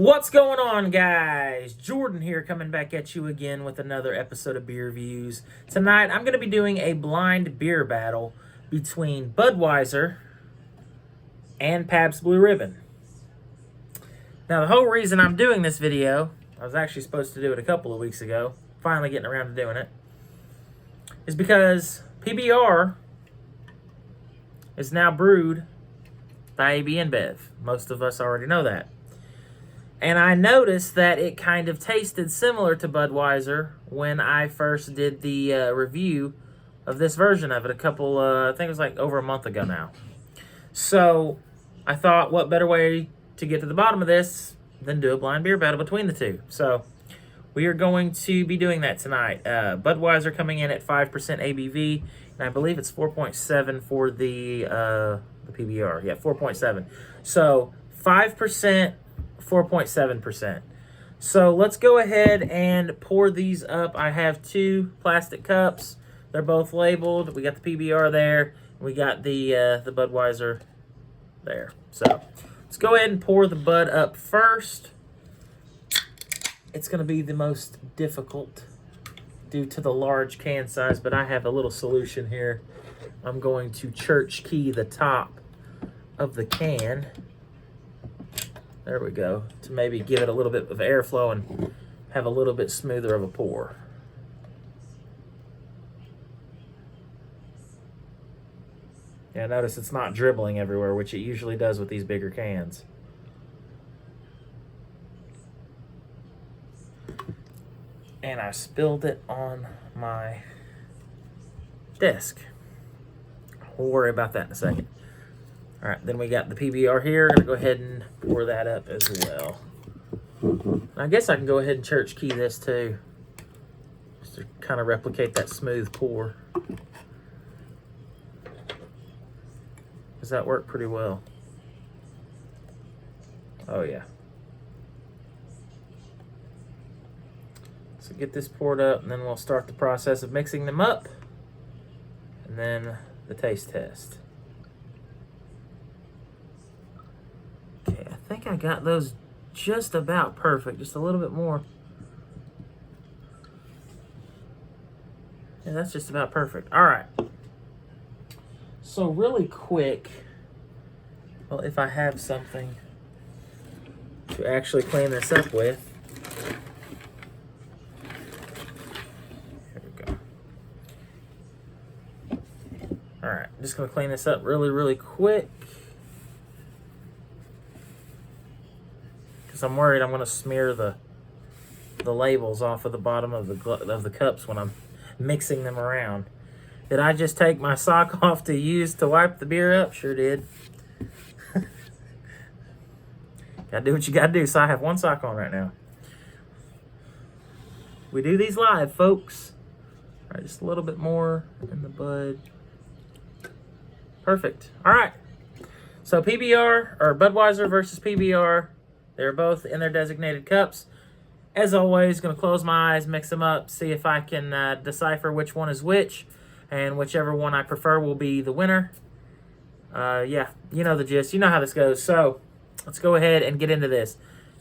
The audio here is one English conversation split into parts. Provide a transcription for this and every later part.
What's going on, guys? Jordan here, coming back at you again with another episode of Beer Reviews. Tonight, I'm going to be doing a blind beer battle between Budweiser and Pabst Blue Ribbon. Now, the whole reason I'm doing this video, I was actually supposed to do it a couple of weeks ago, finally getting around to doing it, is because PBR is now brewed by AB InBev. Most of us already know that. And I noticed that it kind of tasted similar to Budweiser when I first did the review of this version of it I think it was like over a month ago now. So I thought, what better way to get to the bottom of this than do a blind beer battle between the two. So we are going to be doing that tonight. Budweiser coming in at 5% ABV, and I believe it's 4.7 for the PBR. Yeah, 4.7. So 5%. 4.7%. So let's go ahead and pour these up. I have two plastic cups. They're both labeled. We got the PBR there. We got the Budweiser there. So let's go ahead and pour the Bud up first. It's going to be the most difficult due to the large can size, but I have a little solution here. I'm going to church key the top of the can. There we go, to maybe give it a little bit of airflow and have a little bit smoother of a pour. Yeah, notice it's not dribbling everywhere, which it usually does with these bigger cans. And I spilled it on my desk. We'll worry about that in a second. All right, then we got the PBR here. I'm going to go ahead and pour that up as well. I guess I can go ahead and church key this too, just to kind of replicate that smooth pour. Does that work pretty well? Oh, yeah. So get this poured up, and then we'll start the process of mixing them up, and then the taste test. Okay, I think I got those just about perfect, just a little bit more. Yeah, that's just about perfect. All right. So really quick, well, if I have something to actually clean this up with. Here we go. All right, I'm just gonna clean this up really quick. I'm worried I'm going to smear the labels off of the bottom of the cups when I'm mixing them around. Did I just take my sock off to use to wipe the beer up? Sure did. Gotta do what you gotta do. So I have one sock on right now. We do these live, folks. All right, just a little bit more in the Bud. Perfect. All right. So PBR, or Budweiser versus PBR. They're both in their designated cups. As always, going to close my eyes, mix them up, see if I can decipher which one is which, and whichever one I prefer will be the winner. Yeah, you know the gist. You know how this goes. So let's go ahead and get into this.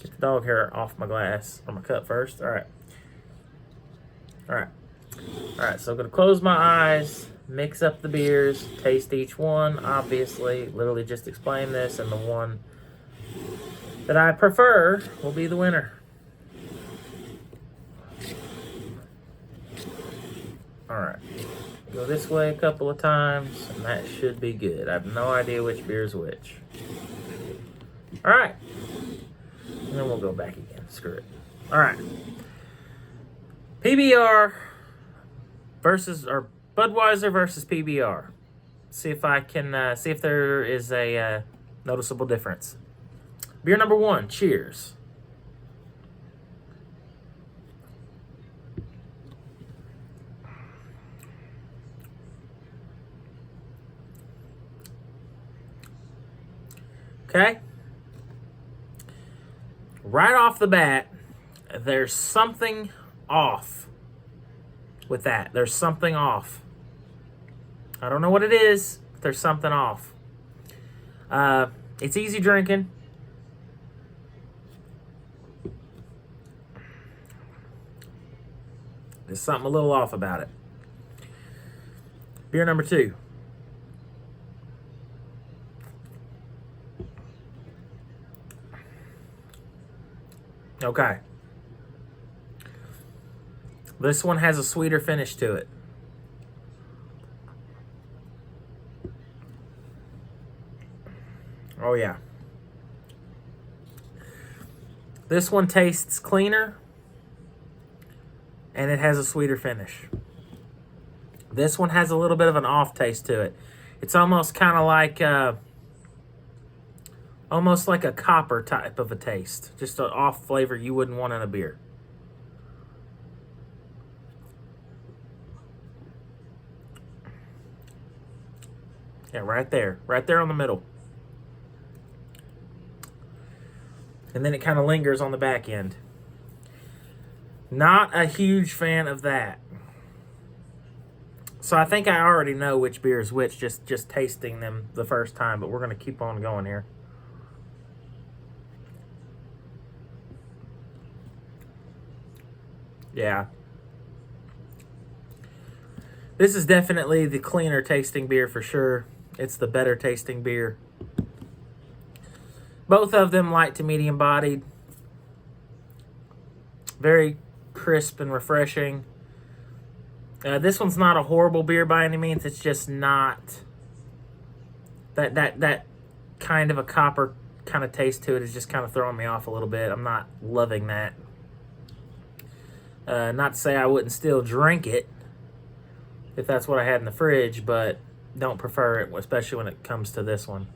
Get the dog hair off my glass, or my cup first. All right. All right. All right, so I'm going to close my eyes, mix up the beers, taste each one, obviously. Literally just explain this, and the one that I prefer will be the winner. All right, go this way a couple of times, and that should be good. I have no idea which beer is which. All right, and then we'll go back again. Screw it. All right, PBR versus, or Budweiser versus PBR. See if I can see if there is a noticeable difference. Beer number one, cheers. Okay. Right off the bat, there's something off with that. There's something off. I don't know what it is, but there's something off. It's easy drinking. There's something a little off about it. Beer number 2. Okay. This one has a sweeter finish to it. Oh, yeah. This one tastes cleaner, and it has a sweeter finish. This one has a little bit of an off taste to it. It's almost kind of like almost like a copper type of a taste. Just an off flavor you wouldn't want in a beer. Yeah, right there. Right there on the middle. And then it kind of lingers on the back end. Not a huge fan of that. So I think I already know which beer is which, just tasting them the first time, but we're going to keep on going here. Yeah. This is definitely the cleaner tasting beer for sure. It's the better tasting beer. Both of them light to medium bodied. Very crisp and refreshing. This one's not a horrible beer by any means. It's just not that kind of a copper kind of taste to it is just kind of throwing me off a little bit. I'm not loving that. Not to say I wouldn't still drink it if that's what I had in the fridge, but don't prefer it, especially when it comes to this one.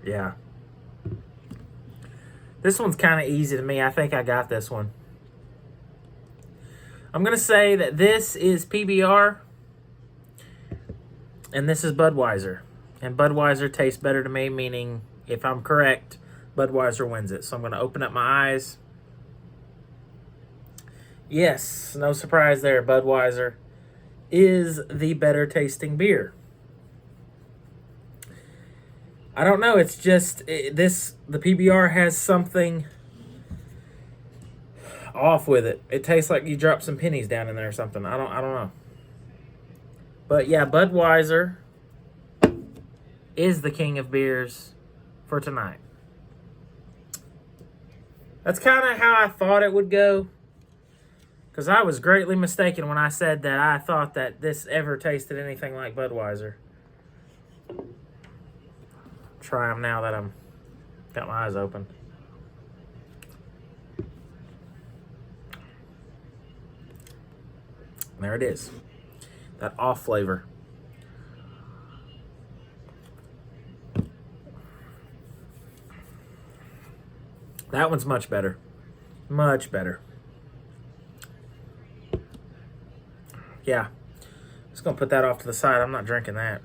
Yeah. This one's kind of easy to me. I think I got this one. I'm going to say that this is PBR and this is Budweiser. And Budweiser tastes better to me, meaning if I'm correct, Budweiser wins it. So I'm going to open up my eyes. Yes, no surprise there. Budweiser is the better tasting beer. I don't know. It's just the PBR has something off with it. It tastes like you dropped some pennies down in there or something. I don't know. But yeah, Budweiser is the king of beers for tonight. That's kind of how I thought it would go. Because I was greatly mistaken when I said that I thought that this ever tasted anything like Budweiser. Try them now that I'm got my eyes open. There it is. That off flavor. That one's much better. Much better. Yeah. Just going to put that off to the side. I'm not drinking that.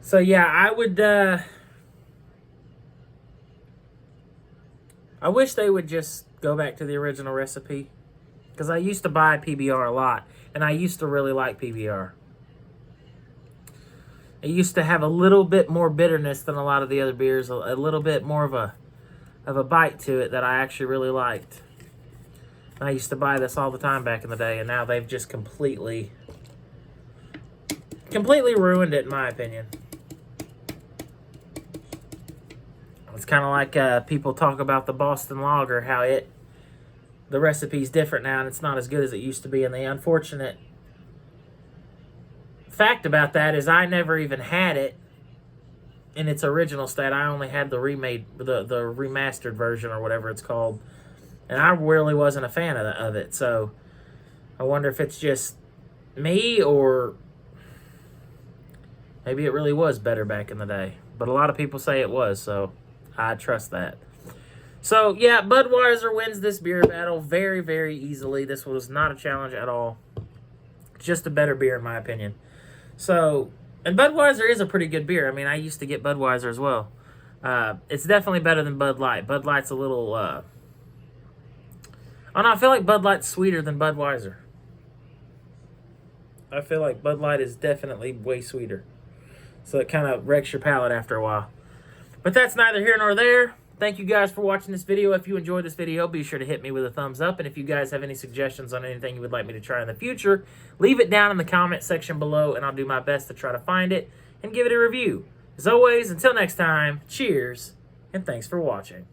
So, yeah, I would... I wish they would just go back to the original recipe. Because I used to buy PBR a lot. And I used to really like PBR. It used to have a little bit more bitterness than a lot of the other beers. A little bit more of a bite to it that I actually really liked. I used to buy this all the time back in the day. And now they've just completely ruined it, in my opinion. It's kind of like people talk about the Boston Lager, how the recipe's different now and it's not as good as it used to be. And the unfortunate fact about that is I never even had it in its original state. I only had the remastered version or whatever it's called. And I really wasn't a fan of it. So I wonder if it's just me or maybe it really was better back in the day. But a lot of people say it was, so I trust that. So, yeah, Budweiser wins this beer battle very, very easily. This was not a challenge at all. Just a better beer, in my opinion. So, and Budweiser is a pretty good beer. I mean, I used to get Budweiser as well. It's definitely better than Bud Light. Bud Light's a little... oh, no, I feel like Bud Light's sweeter than Budweiser. I feel like Bud Light is definitely way sweeter. So it kind of wrecks your palate after a while. But that's neither here nor there. Thank you guys for watching this video. If you enjoyed this video, be sure to hit me with a thumbs up. And if you guys have any suggestions on anything you would like me to try in the future, leave it down in the comment section below, and I'll do my best to try to find it and give it a review. As always, until next time, cheers, and thanks for watching.